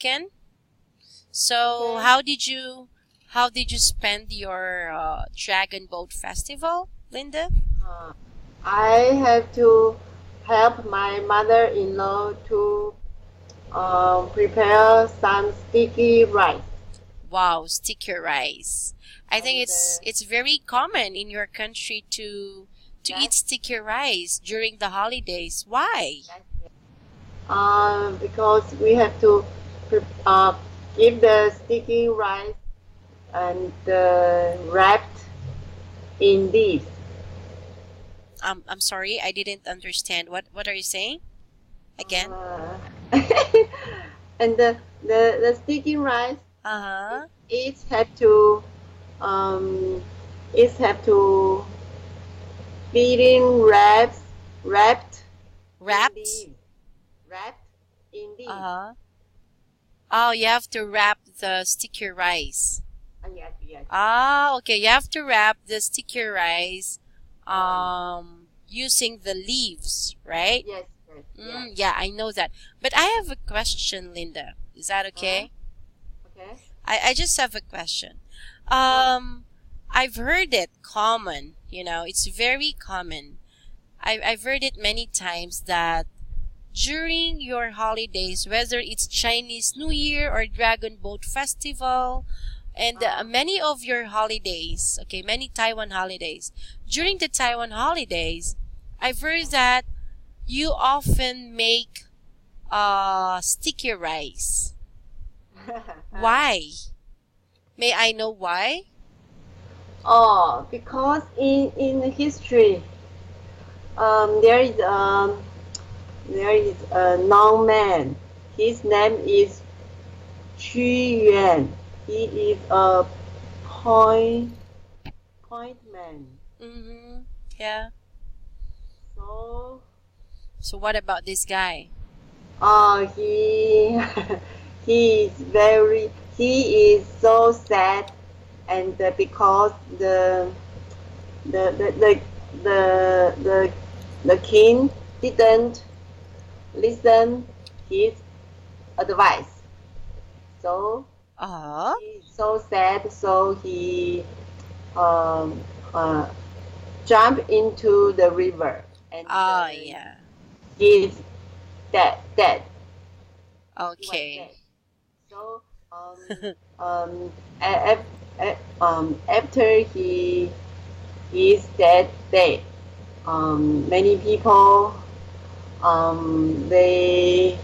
American. So Okay. how did you spend your Dragon Boat Festival, Linda? Uh, I have to help my mother-in-law to prepare some sticky rice. Wow, sticky rice. I think And it's very common in your country to yes, eat sticky rice during the holidays. Why? yes, yes. Because we have to pre- uh, give the sticky rice and wrapped in leaves. I'm sorry, I didn't understand. What are you saying? Again? Uh, and the sticky rice it, Uh-huh. it have to um, it have to feeding wrapped in Wrapped? leaves, wrapped in leaves. Uh-huh. Oh, you have to wrap the sticky rice. Yes, yes. Ah, okay. You have to wrap the sticky rice Um, using the leaves, right? yes, yes, yes. Yeah, I know that. But I have a question, Linda. Is that Huh? okay? Okay. I just have a question. Sure. Um, I've heard it common, it's very common. I've heard it many times that during your holidays, whether it's Chinese New Year or Dragon Boat Festival, and Uh, many of your holidays, okay, many Taiwan holidays, during the Taiwan holidays, I've heard that you often make sticky rice. Why? May I know why? oh, because in history, um, there is um, there is a non man. His name is Qu Yuan. He is a point point man. Mm-hmm. Yeah. So, So what about this guy? he he is very he is so sad, and because the the the the the, the king didn't listen his advice. So Oh, he's so sad. So he um, uh, jumped into the river, and oh yeah. he's dead. He was Okay. dead. So um, a- after he is dead, many people they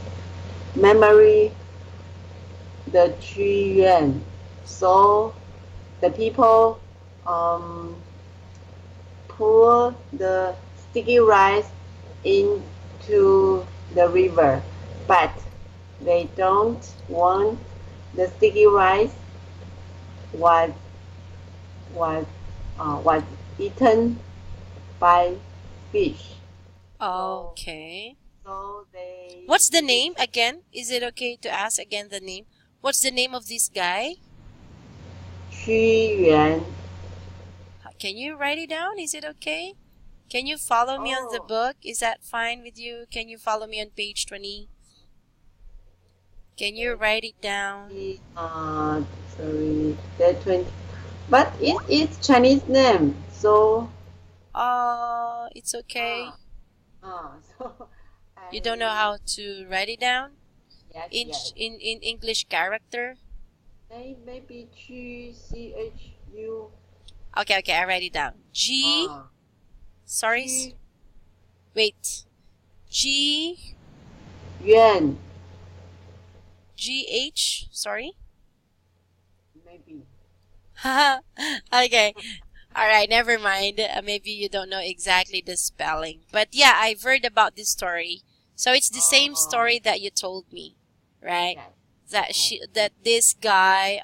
memory the Qu Yuan. So the people um, pour the sticky rice into the river, but they don't want the sticky rice was was was eaten by fish. So Okay. so they What's the eat name again? Is it okay to ask again the name? What's the name of this guy? 屈原. Can you write it down? Is it okay? Can you follow me on the Oh, book? Is that fine with you? Can you follow me on page 20? Can you that write it down? 20, sorry, that 20. But it's Chinese name, so It's okay. ah so You don't know I how to write it down yes in yes. in English character? Maybe Chu. Okay, okay, I write it down. G, Ah sorry, Chu wait. G, Yuan G-H, sorry. maybe. Okay. All right, never mind. Maybe you don't know exactly the spelling. But yeah, I've heard about this story. So it's the same Oh story that you told me, right? yes. Oh That this guy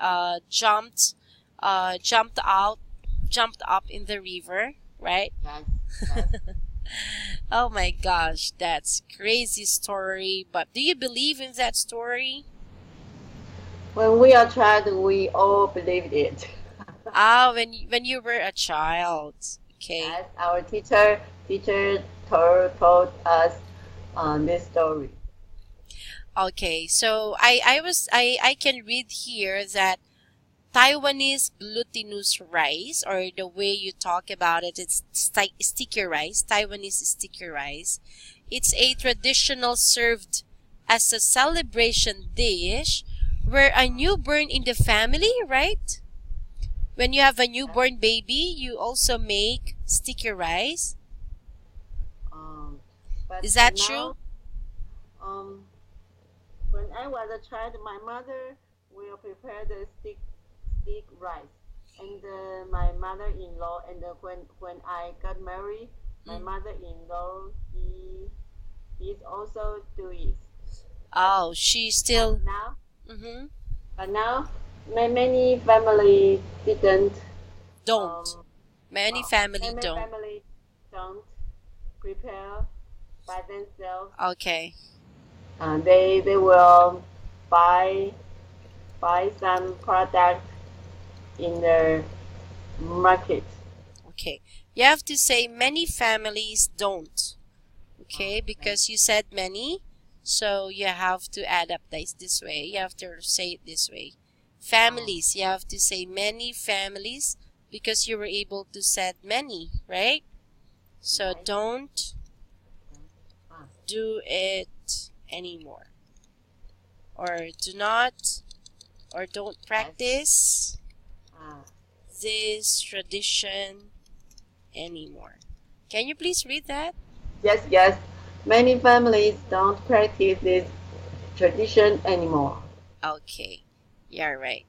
jumped up in the river, right? yes yes. Oh my gosh, that's crazy story. But do you believe in that story? When we are child, we all believed it. Ah, when you were a child. Okay. Yes, our teacher told us this story. Okay, so I can read here that Taiwanese glutinous rice, or the way you talk about it, it's sticky rice. Taiwanese sticky rice. It's a traditional served as a celebration dish where a newborn in the family, right? When you have a newborn baby, you also make sticky rice. Um, but Is that true? now, um, when I was a child, my mother will prepare the stick rice, and my mother-in-law, and when I got married, my Mm. mother-in-law he's also do it. But Oh, she but still. now Mm-hmm. but now many family didn't Don't. um Many family many don't. family don't prepare by themselves. Okay. They will buy some product in the market. Okay. You have to say many families don't. Okay, Right. because you said many, so you have to add up this way. You have to say it this way. Oh, Families, you have to say many families because you were able to said many, right? So right. don't Ah, do it anymore. Or do not, or don't yes. practice Ah, this tradition anymore. Can you please read that? yes, yes. Many families don't practice this tradition anymore. Okay, you're right.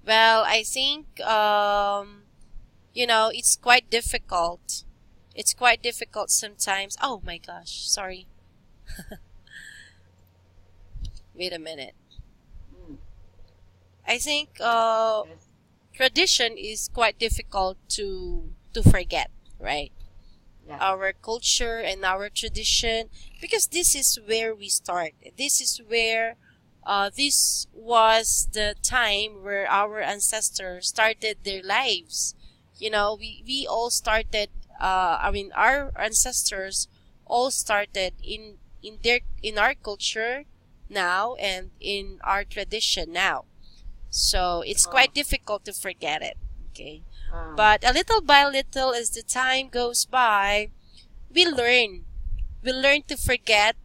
Well, I think it's quite difficult. It's quite difficult sometimes. Oh my gosh, sorry. Wait a minute. Mm, I think yes, tradition is quite difficult to forget, right? yes. Our culture and our tradition, because this is where we start. This was the time where our ancestors started their lives. We all started. Our ancestors all started in our culture now and in our tradition now. So it's Oh, quite difficult to forget it. Okay, ah, but a little by little, as the time goes by, we learn. We learn to forget,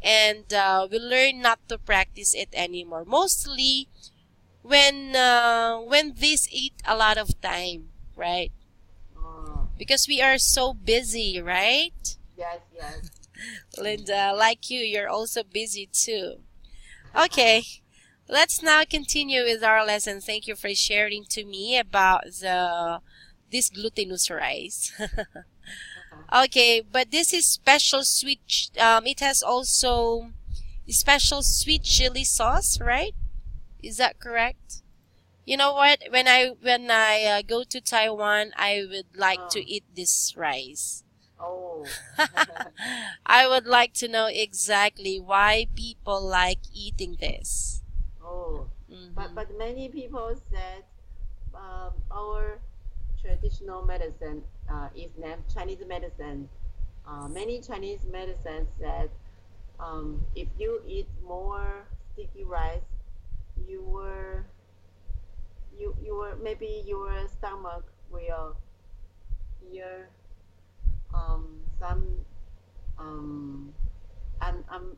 and we learn not to practice it anymore. Mostly when this eat a lot of time, right? oh, Because we are so busy, right? yes, yes. Linda, like you, you're also busy too. Okay, let's now continue with our lesson. Thank you for sharing to me about this glutinous rice. Okay, but this is special sweet. It has also special sweet chili sauce, right? Is that correct? You know what? When I go to Taiwan, I would like to Oh, eat this rice. oh, I would like to know exactly why people like eating this. oh. Mm-hmm. But many people said our traditional medicine is named Chinese medicine. Many Chinese medicine said if you eat more sticky rice, you were you were maybe your stomach will hear some um un, um,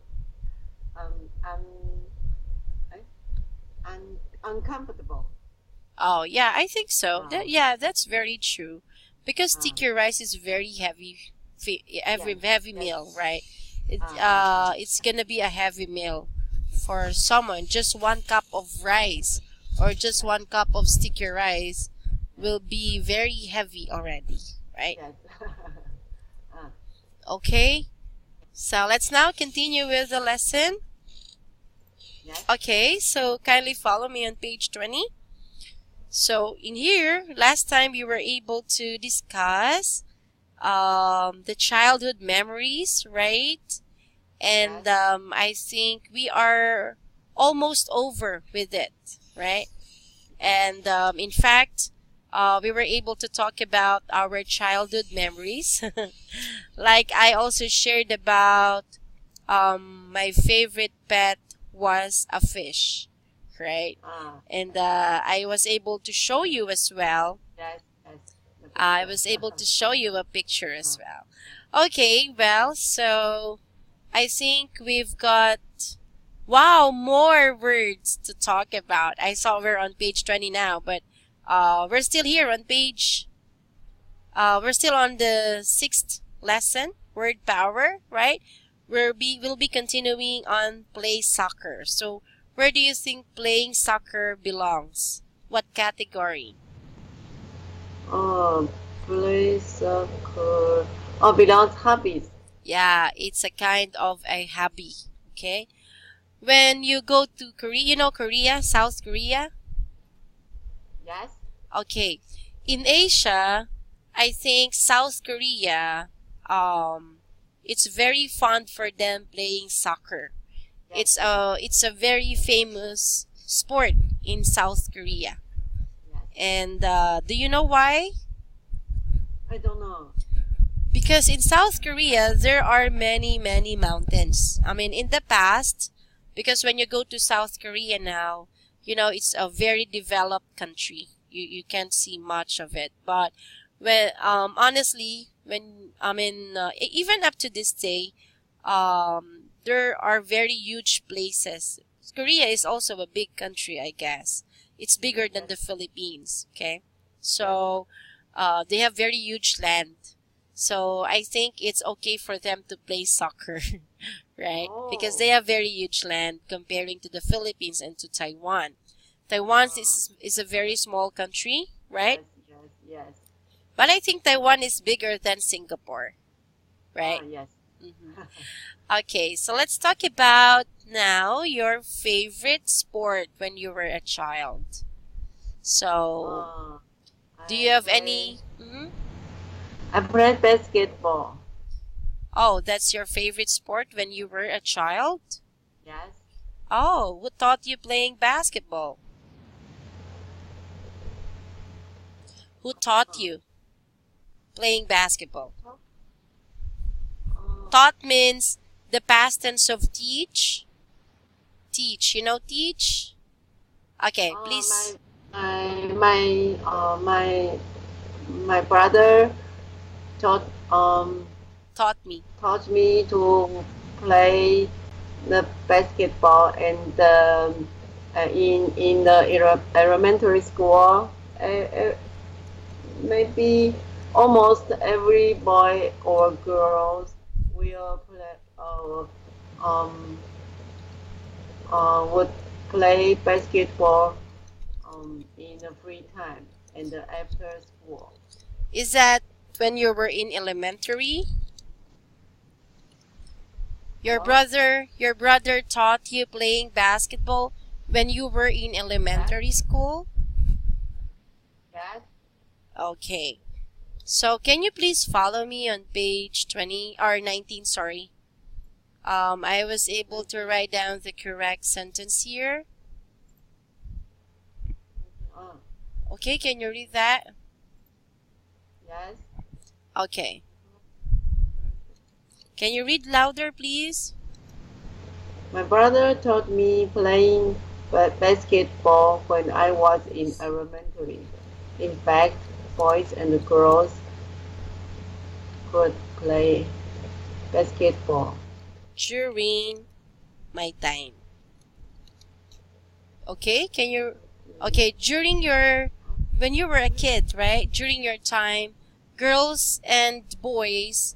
um, um, eh, uncomfortable. Oh, yeah, I think so. Uh, Yeah, that's very true. Because uh, sticky rice is very heavy, yes, heavy yes, meal, right? yes, It's gonna be a heavy meal for someone. Just 1 cup of rice or just yes, 1 cup of sticky rice yes, will be very heavy already, right? yes. uh, Okay, so let's now continue with the lesson. yes, Okay, so kindly follow me on page 20. So in here, last time we were able to discuss the childhood memories, right? yes, And I think we are almost over with it, right? yes, And in fact, we were able to talk about our childhood memories. Like I also shared about my favorite pet was a fish, right? Ah, And I was able to show you as well. yes, yes. The I picture. was able to show you a picture as well. Okay, well, so I think we've got, wow, more words to talk about. I saw we're on page 20 now, but we're still here on page, we're still on the 6th lesson, word power, right? We'll be continuing on play soccer. So where do you think playing soccer belongs? What category? Oh, play soccer. Oh, belongs hobbies. Yeah, it's a kind of a hobby, okay? When you go to Korea, you know Korea, South Korea? Yes. Okay. In Asia, I think South Korea, it's very fun for them playing soccer. Yes. It's a very famous sport in South Korea. Yes. And do you know why? I don't know. Because in South Korea, there are many, many mountains. I mean, in the past, because when you go to South Korea now, you know, it's a very developed country. You can't see much of it. But when, honestly, when, I mean, even up to this day, there are very huge places. Korea is also a big country, I guess. It's bigger than the Philippines, okay? So, they have very huge land. So I think it's okay for them to play soccer, right? Because Oh. they have very huge land comparing to the Philippines and to Taiwan. Taiwan is a very small country, right? Yes. Yes. Yes. But I think Taiwan is bigger than Singapore, right? Ah, yes. Mhm. Okay, so let's talk about now your favorite sport when you were a child. So, Oh, do you I have play. any? Mhm. I played basketball. Oh, that's your favorite sport when you were a child? Yes. Oh, who taught you playing basketball? Who taught you playing basketball? Oh, Taught means the past tense of teach. Teach, you know teach? Okay, please. my brother taught Taught me. taught me to play the basketball and in the elementary school. Maybe almost every boy or girls will play um would play basketball in the free time and after school. Is that when you were in elementary? Huh? Your brother taught you playing basketball when you were in elementary school? Yes. Okay. So can you please follow me on page 20 or 19, sorry. I was able to write down the correct sentence here. Oh, Okay, can you read that? yes. Okay. Can you read louder, please? My brother taught me playing basketball when I was in elementary. In fact, boys and girls could play basketball. During my time. Okay, can you... Okay, when you were a kid, right? During your time, girls and boys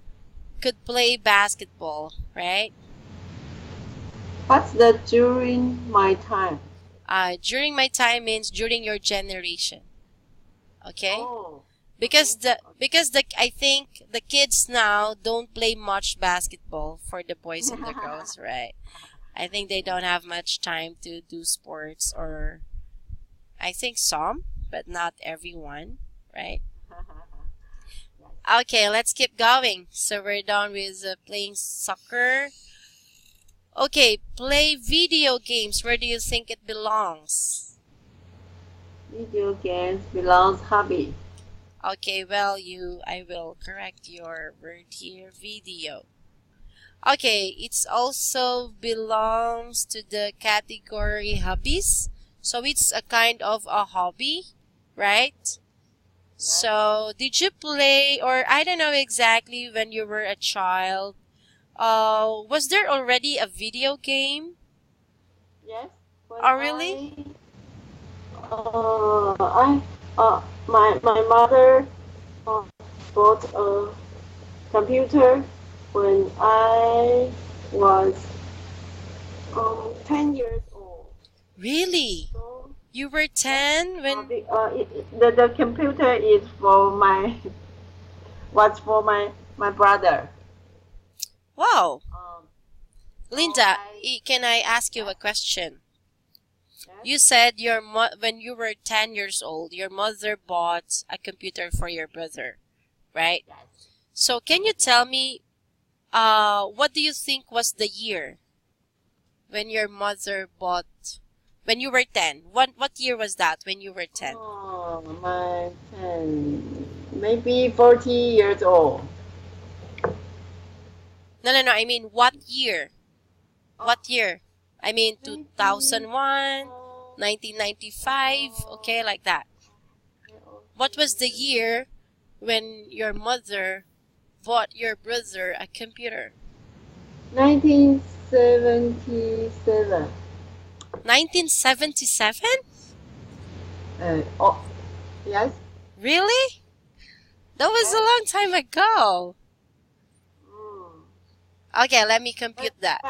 could play basketball, right? What's that during my time? During my time means during your generation. Okay? Oh, Because okay. I think the kids now don't play much basketball for the boys and the girls, right? I think they don't have much time to do sports, or I think some, but not everyone, right? Okay, let's keep going. So we're done with playing soccer. Okay, play video games. Where do you think it belongs? Video games belongs hobby. Okay, well, I will correct your word here, video. Okay, it's also belongs to the category hobbies. So it's a kind of a hobby, right? So did you play, or I don't know exactly when you were a child, was there already a video game? Yes. When Oh, really? my mother uh, bought a computer when I was 10 years old. Really? So You were 10 when... the computer is for my was for my brother. Wow. So Linda, can I ask you a question? You said when you were 10 years old, your mother bought a computer for your brother, right? Yes. So can you tell me, what do you think was the year when your mother bought, when you were 10? What year was that when you were 10? Oh, my 10, maybe 40 years old. No, I mean, what year? What year? I mean, Maybe, 2001, 1995, okay, like that. What was the year when your mother bought your brother a computer? 1977. 1977? Oh, yes. Really? That was a Yes. long time ago. Mm. Okay, let me compute that.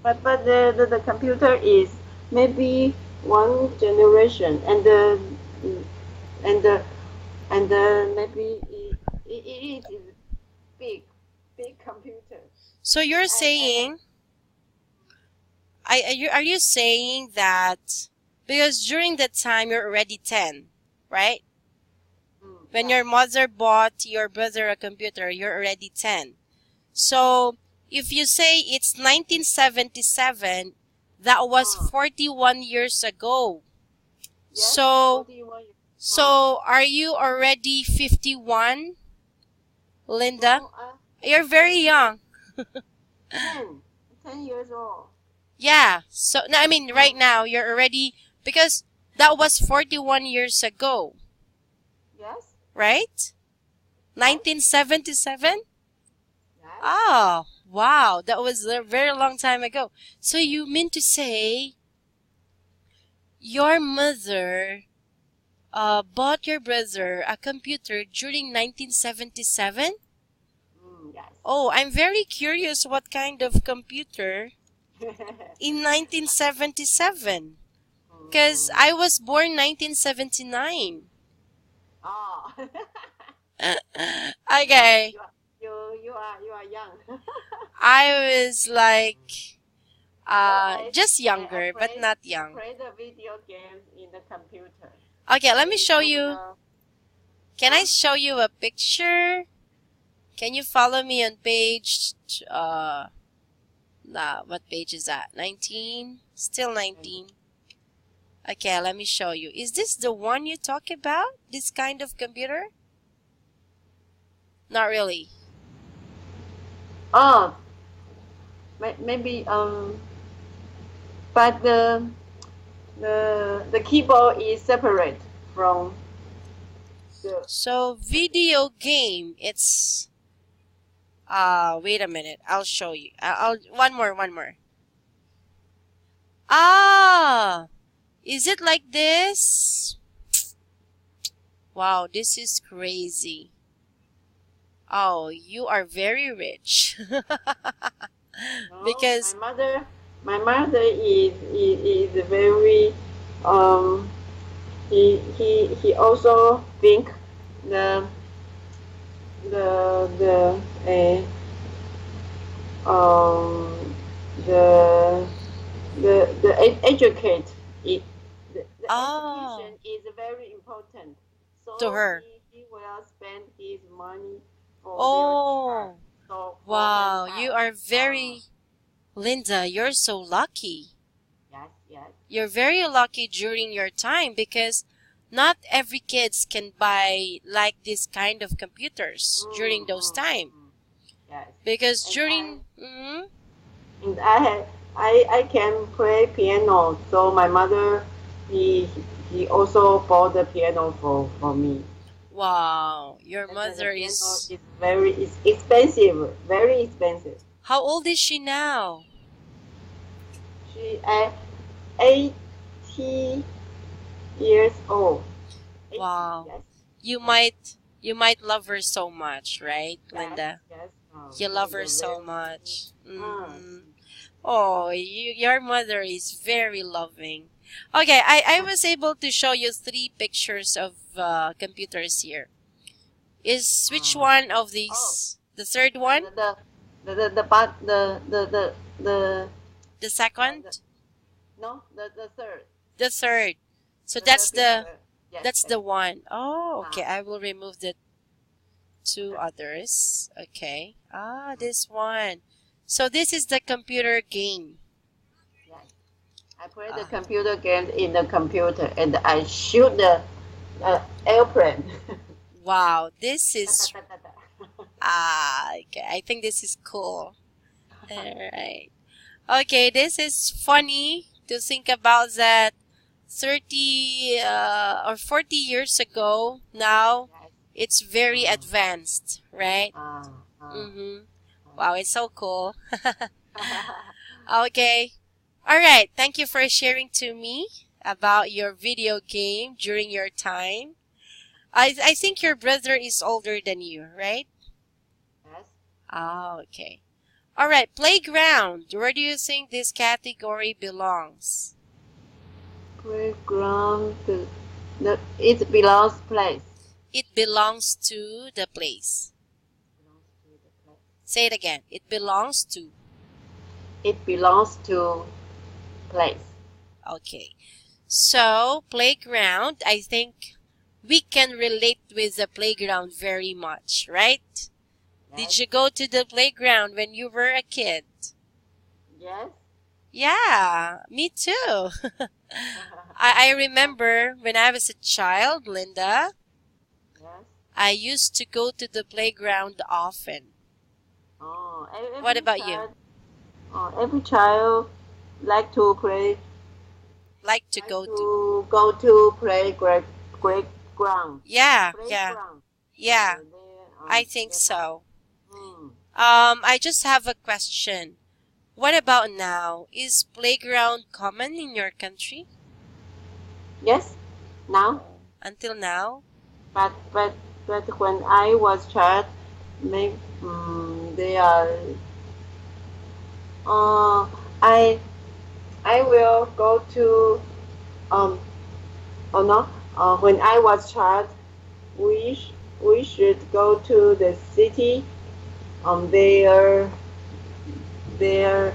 But the computer is maybe one generation, and maybe it is big computer. So you're saying, are you saying that because during that time you're already 10, right? When your mother bought your brother a computer, you're already 10. So if you say it's 1977, that was 41 years ago. Yes, So 41 years. so are you already 51, Linda? No, You're very young. 10 years old. Yeah. So no, I mean right now you're already, because that was 41 years ago, Yes. right? 1977? Yes. Oh, wow. That was a very long time ago. So you mean to say your mother bought your brother a computer during 1977? Yes. Oh, I'm very curious what kind of computer in 1977. Because I was born 1979. Oh. Okay. You are young. I was like, I just younger, but not young. play the video games in the computer. Okay, let me show you. Can I show you a picture? Can you follow me on page, what page is that? 19? Still 19. Okay, let me show you. Is this the one you talk about? This kind of computer? Not really. Oh, maybe but the keyboard is separate from the. So video game, it's wait a minute. I'll show you. I'll one more. Ah, is it like this? Wow, this is crazy. Oh, you are very rich. No, Because my mother is very he also think the the the educate it the oh, education is very important, so to her. he will spend his money for Oh, their child. So for wow, my you child, are very, Linda, you're so lucky. yes. You're very lucky during your time because not every kids can buy like this kind of computers during those time. Yes. Because And during mhm. and I can play piano. So my mother, he he also bought the piano for me. Wow, your And the mother piano is is very is expensive, very expensive. how old is she now? She 80 years old. 80, Wow. yes. You Yes. might love her so much, right, Yes, Linda? yes. You She love is her a so very much. uh, Oh, your mother is very loving. Okay, I was able to show you three pictures of computers here. Is which uh, one of oh, these? The third one? the but the The the second? no the third The third. So the third picture. Yes, that's yes. the one. Oh, okay. Uh, I will remove the two others. Okay. This one. So this is the computer game. yes. I play the Ah, computer games in the computer and I shoot the airplane. wow. This Ta, ta, is ta, ta, ta. okay. I think this is cool. All right. Okay, this is funny to think about that 30 or 40 years ago. Now Yes. it's very advanced, right? Uh, uh, Mm-hmm. Wow, it's so cool. Okay. All right. Thank you for sharing to me about your video game during your time. I think your brother is older than you, right? yes. Ah, okay. All right. Playground. Where do you think this category belongs? Playground. It belongs place. It belongs to the place. Belongs to the place. Say it again. It belongs to. It belongs to place. Okay. So, playground, I think we can relate with the playground very much, right? Did Yes. you go to the playground when you were a kid? Yes. Yeah, me too. I remember when I was a child, Linda, Yes. I used to go to the playground often. Oh, What every about you? child. Every child like to play. Like to Like go to? to go to play great ground. Yeah, Playground. yeah, I They think get so. mm. I just have a question. What about now? Is playground common in your country? Yes. Now, Until now? but when I was child, maybe they are. Uh, I I will go to um. Oh no. When I was child, we should go to the city. There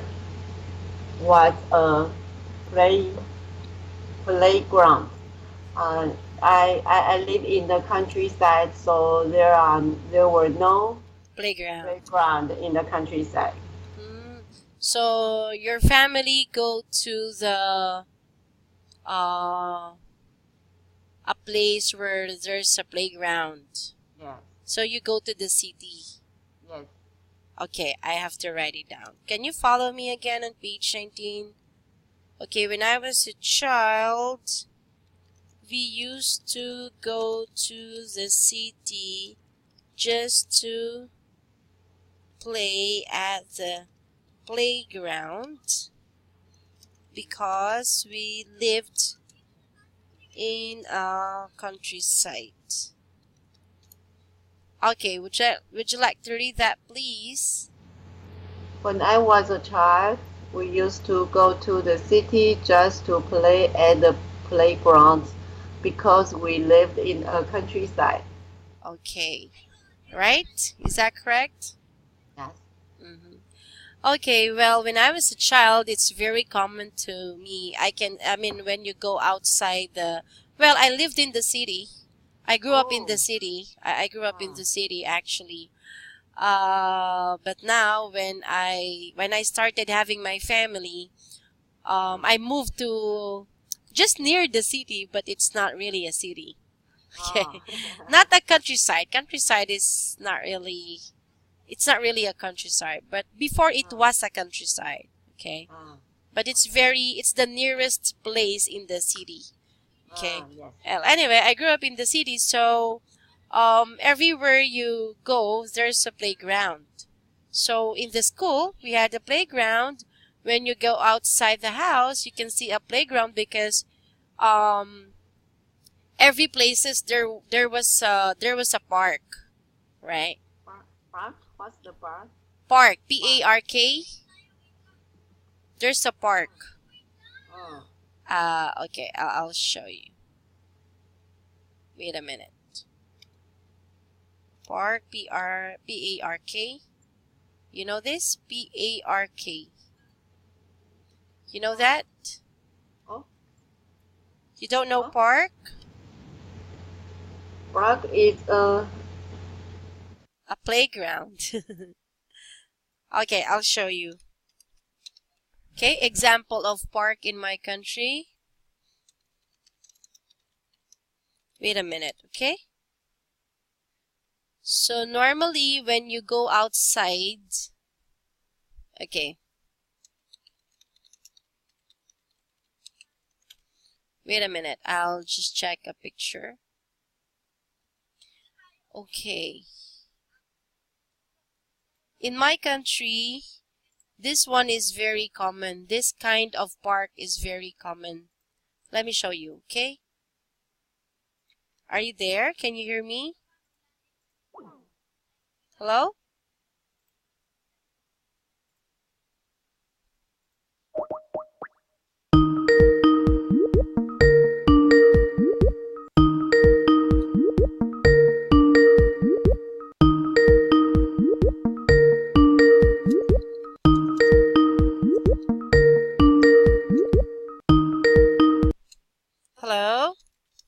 was a play playground. Uh, I live in the countryside, so there were no Playground. playground in the countryside. Mm. So your family go to the uh a place where there's a playground. Yes, So you go to the city. yes. Okay, I have to write it down. Can you follow me again on page 19? Okay, when I was a child, we used to go to the city just to play at the playground because we lived in a countryside. Okay, would you like to read that, please? When I was a child, we used to go to the city just to play at the playground because we lived in a countryside. Okay, right? Is that correct? Yes. Mm-hmm. Okay, well, when I was a child, it's very common to me. I mean, when you go outside well, I lived in the city. I grew up in the Oh. city. I grew up in Ah. the city, actually. But now when I started having my family, I moved to just near the city, but it's not really a city. Okay, Ah. not a countryside. Countryside is not really It's not really a countryside, but before it was a countryside. Okay, Ah, but it's the nearest place in the city. Okay. yes. Well, anyway, I grew up in the city, so everywhere you go, there's a playground. So in the school, we had a playground. When you go outside the house, you can see a playground because every places there was a park, right? Park? What's the park? Park, Park. There's a park. Oh, Okay, I'll show you. Wait a minute. Park, Park. You know this? Park. You know that? oh. You don't know Oh. park? Park is A playground. Okay, I'll show you. Okay, example of park in my country. Wait a minute, okay? So normally when you go outside, okay. Wait a minute, I'll just check a picture. Okay. In my country, this one is very common. This kind of park is very common. Let me show you, okay? Are you there? Can you hear me? Hello? Hello?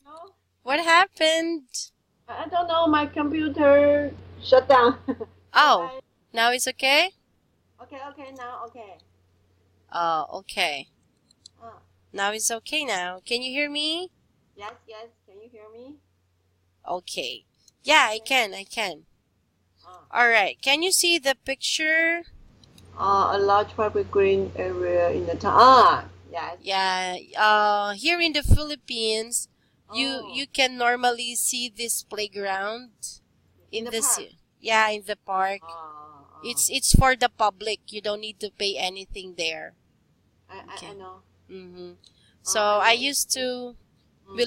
no. What happened? I don't know. My computer shut down. Oh, now it's okay? Okay. Now okay. Oh, okay. Uh, Now it's okay now. Can you hear me? yes. Can you hear me? Okay. Yeah, I can. Alright, can you see the picture? A large public green area in the town. Ah, yes. Yeah, here in the Philippines, you Oh. you can normally see this playground In the park? Yeah, in the park. It's for the public. You don't need to pay anything there. I Okay. know. So I I know. used to Mm. we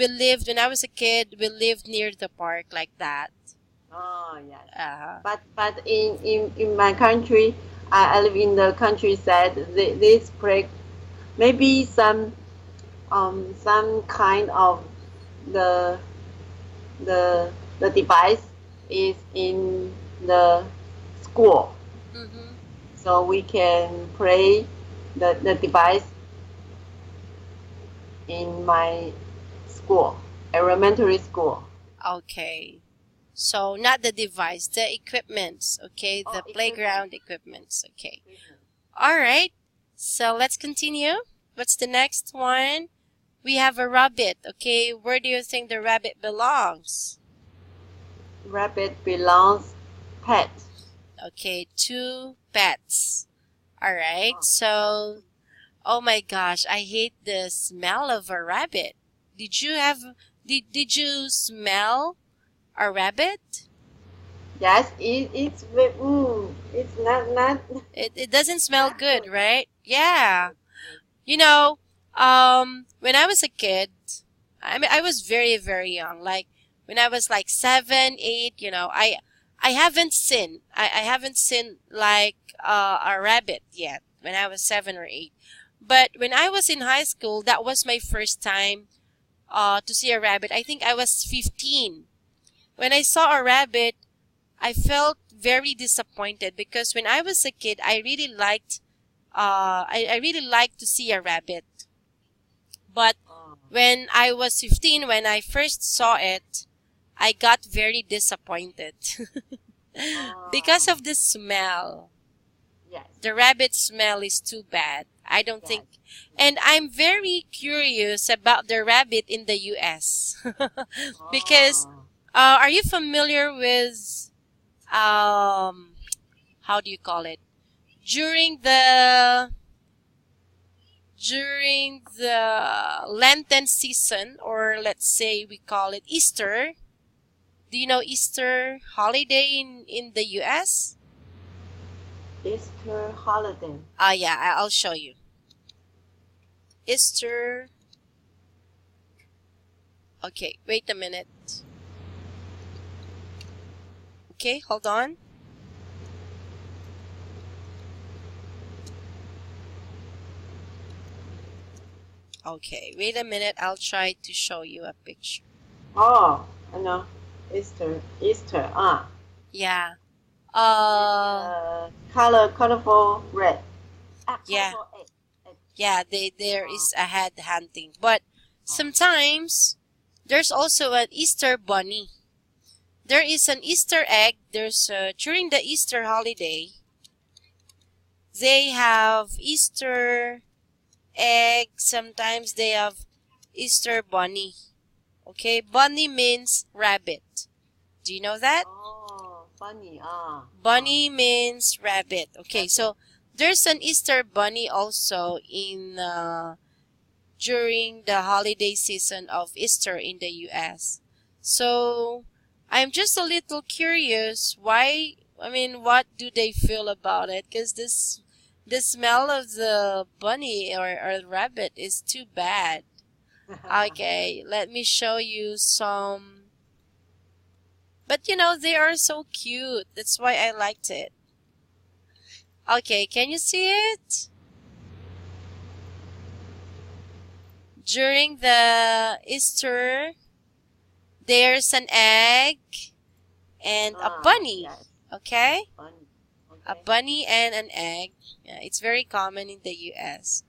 lived when I was a kid. We lived near the park like that. Oh, yes. Uh, But in my country, I live in the countryside. This break maybe some kind of the the device is in the school, mhm. so we can play the device in my school, elementary school. Okay. So not the device, the equipments, okay? Oh, The equipment. playground equipments, okay. All right. So let's continue. What's the next one? We have a rabbit, okay? Where do you think the rabbit belongs? Rabbit belongs pet. Okay, two pets. All right. Oh. So, oh my gosh, I hate the smell of a rabbit. Did you smell a rabbit? Yes, it's not It doesn't smell Not good, good. right? Yeah. You know, when I was a kid, I mean, I was very, very young. Like when I was like 7, 8, I haven't seen like a rabbit yet when I was 7 or 8. But when I was in high school, that was my first time to see a rabbit. I think I was 15. When I saw a rabbit, I felt very disappointed because when I was a kid, I really liked I really liked to see a rabbit. But Oh, when I was 15, when I first saw it, I got very disappointed because of the smell. yes. The rabbit smell is too bad. I don't Yes. think. And I'm very curious about the rabbit in the US. Because Oh, are you familiar with how do you call it? During the Lenten season, or let's say we call it Easter. Do you know Easter holiday in the US? Easter holiday. Yeah, I'll show you. Easter. Okay, wait a minute. Okay, hold on. Okay, wait a minute. I'll try to show you a picture. Oh, I know. Easter. Ah. Yeah. Colorful red. Yeah. Colorful egg. Yeah, there is a head hunting. But sometimes there's also an Easter bunny. There is an Easter egg. There's during the Easter holiday, they have Easter egg. Sometimes they have Easter bunny. Okay, bunny means rabbit. Do you know that? Oh, bunny. Ah. Bunny means rabbit. Okay, so there's an Easter bunny also in during the holiday season of Easter in the US. So I'm just a little curious why. I mean, what do they feel about it? Because the smell of the bunny or rabbit is too bad. Okay, let me show you some. But you know, they are so cute. That's why I liked it. Okay, can you see it? During the Easter, there's an egg and a bunny. Yes. Okay? Bunny. A Okay. bunny and an egg. Yeah, it's very common in the US.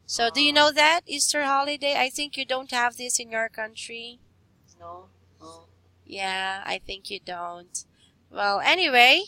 So do you know that Easter holiday? I think you don't have this in your country. No. No. Yeah, I think you don't. Well, anyway,